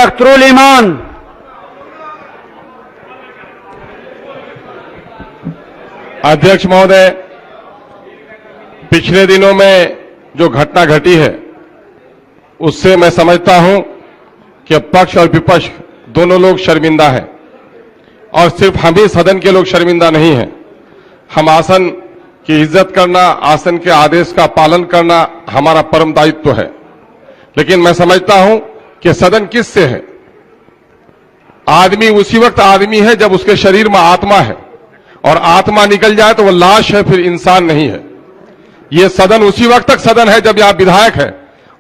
अख्तरुल ईमान। अध्यक्ष महोदय, पिछले दिनों में जो घटना घटी है उससे मैं समझता हूं कि पक्ष और विपक्ष दोनों लोग शर्मिंदा हैं, और सिर्फ हम ही सदन के लोग शर्मिंदा नहीं हैं। हम आसन की इज्जत करना, आसन के आदेश का पालन करना हमारा परम दायित्व है। लेकिन मैं समझता हूं कि सदन किससे है? आदमी उसी वक्त आदमी है जब उसके शरीर में आत्मा है, और आत्मा निकल जाए तो वो लाश है, फिर इंसान नहीं है। ये सदन उसी वक्त तक सदन है जब यहां विधायक है,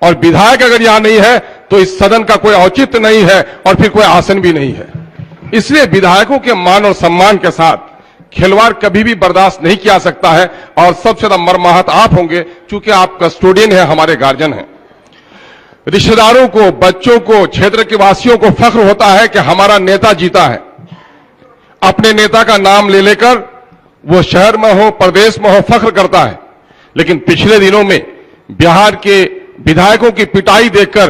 और विधायक अगर यहां नहीं है तो इस सदन का कोई औचित्य नहीं है और फिर कोई आसन भी नहीं है। इसलिए विधायकों के मान और सम्मान के साथ खिलवाड़ कभी भी बर्दाश्त नहीं किया सकता है, और सबसे ज्यादा मर्माहत आप होंगे क्योंकि आप कस्टोडियन हैं, हमारे गार्जियन हैं। रिश्तेदारों को, बच्चों को, क्षेत्र के वासियों को फख्र होता है कि हमारा नेता जीता है। अपने नेता का नाम ले लेकर वो शहर में हो, प्रदेश में हो, फख्र करता है। लेकिन पिछले दिनों में बिहार के विधायकों की पिटाई देखकर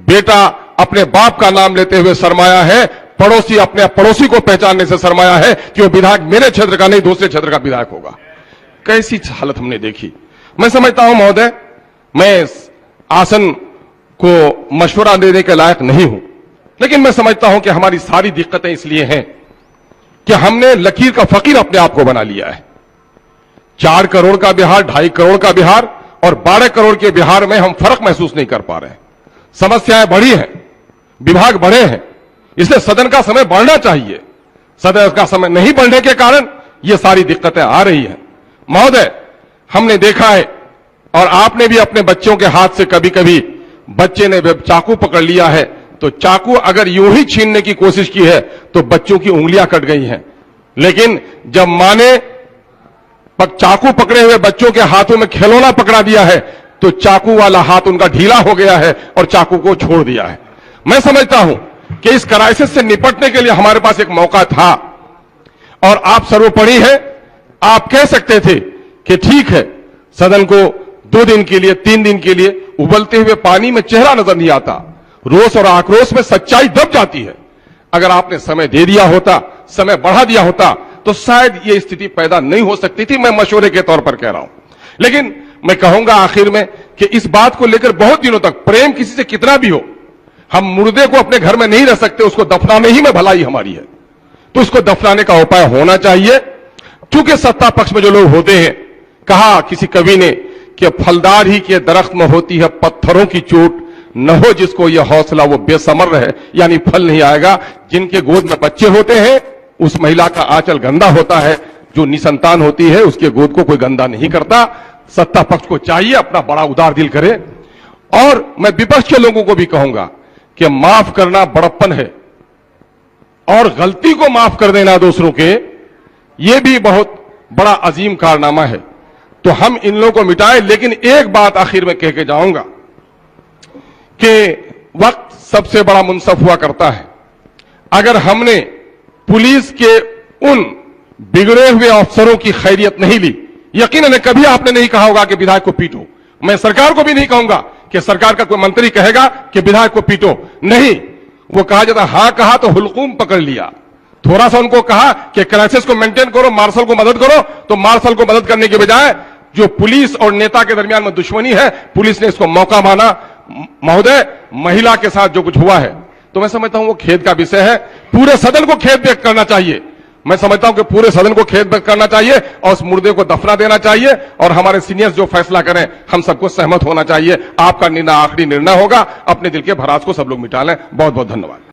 बेटा अपने बाप का नाम लेते हुए शर्माया है, पड़ोसी अपने पड़ोसी को पहचानने से शर्माया है कि वो विधायक मेरे क्षेत्र का नहीं दूसरे क्षेत्र का विधायक होगा। कैसी हालत हमने देखी। मैं समझता हूं महोदय, मैं आसन को मशवरा देने के लायक नहीं हूं, लेकिन मैं समझता हूं कि हमारी सारी दिक्कतें इसलिए हैं कि हमने लकीर का फकीर अपने आप को बना लिया है। 4 करोड़ का बिहार, 2.5 करोड़ का बिहार और 12 करोड़ के बिहार में हम फर्क महसूस नहीं कर पा रहे हैं। समस्याएं बढ़ी हैं, विभाग बढ़े हैं, इसलिए सदन का समय बढ़ना चाहिए। सदन का समय नहीं बढ़ने के कारण ये सारी दिक्कतें आ रही हैं। महोदय, हमने देखा है, और आपने भी अपने बच्चों के हाथ से कभी कभी बच्चे ने चाकू पकड़ लिया है तो चाकू अगर यूं ही छीनने की कोशिश की है तो बच्चों की उंगलियां कट गई हैं। लेकिन जब मां ने चाकू पकड़े हुए बच्चों के हाथों में खिलौना पकड़ा दिया है तो चाकू वाला हाथ उनका ढीला हो गया है और चाकू को छोड़ दिया है। मैं समझता हूं कि इस क्राइसिस से निपटने के लिए हमारे पास एक मौका था, और आप सर्वोपरि हैं। आप कह सकते थे कि ठीक है, सदन को 2 दिन के लिए, 3 दिन के लिए उबलते हुए पानी में चेहरा नजर नहीं आता, रोष और आक्रोश में सच्चाई दब जाती है। अगर आपने समय दे दिया होता, समय बढ़ा दिया होता तो शायद यह स्थिति पैदा नहीं हो सकती थी। मैं मशवरे के तौर पर कह रहा हूं। लेकिन मैं कहूंगा आखिर में कि इस बात को लेकर बहुत दिनों तक प्रेम किसी से कितना भी हो, हम मुर्दे को अपने घर में नहीं रह सकते, उसको दफनाने ही में भलाई हमारी है। तो उसको दफनाने का उपाय होना चाहिए। क्योंकि सत्ता पक्ष में जो लोग होते हैं, कहा किसी कवि ने कि फलदार ही के दरख्त में होती है पत्थरों की चोट, न हो जिसको यह हौसला वो बेसमर रहे, यानी फल नहीं आएगा। जिनके गोद में बच्चे होते हैं उस महिला का आंचल गंदा होता है, जो निसंतान होती है उसके गोद को कोई गंदा नहीं करता। सत्ता पक्ष को चाहिए अपना बड़ा उदार दिल करे। और मैं विपक्ष के लोगों को भी कहूंगा कि माफ करना बड़प्पन है, और गलती को माफ कर देना दूसरों के, यह भी बहुत बड़ा अजीम कारनामा है। तो हम इन लोगों को मिटाएं। लेकिन एक बात आखिर में कह के जाऊंगा कि वक्त सबसे बड़ा मुंसफ हुआ करता है। अगर हमने पुलिस के उन बिगड़े हुए अफसरों की खैरियत नहीं ली, यकीनन कभी आपने नहीं कहा होगा कि विधायक को पीटो। मैं सरकार को भी नहीं कहूंगा कि सरकार का कोई मंत्री कहेगा कि विधायक को पीटो, नहीं। वो कहा जाता हां कहा तो हुलकूम पकड़ लिया। थोड़ा सा उनको कहा कि क्राइसिस को मेंटेन करो, मार्शल को मदद करो, तो मार्शल को मदद करने के बजाय जो पुलिस और नेता के दरमियान में दुश्मनी है, पुलिस ने इसको मौका माना। महोदय, महिला के साथ जो कुछ हुआ है तो मैं समझता हूं वो खेद का विषय है। पूरे सदन को खेद व्यक्त करना चाहिए। मैं समझता हूं कि पूरे सदन को खेद व्यक्त करना चाहिए और उस मुर्दे को दफना देना चाहिए, और हमारे सीनियर्स जो फैसला करें हम सबको सहमत होना चाहिए। आपका निर्णय आखिरी निर्णय होगा। अपने दिल के भरास को सब लोग मिटा लें। बहुत बहुत धन्यवाद।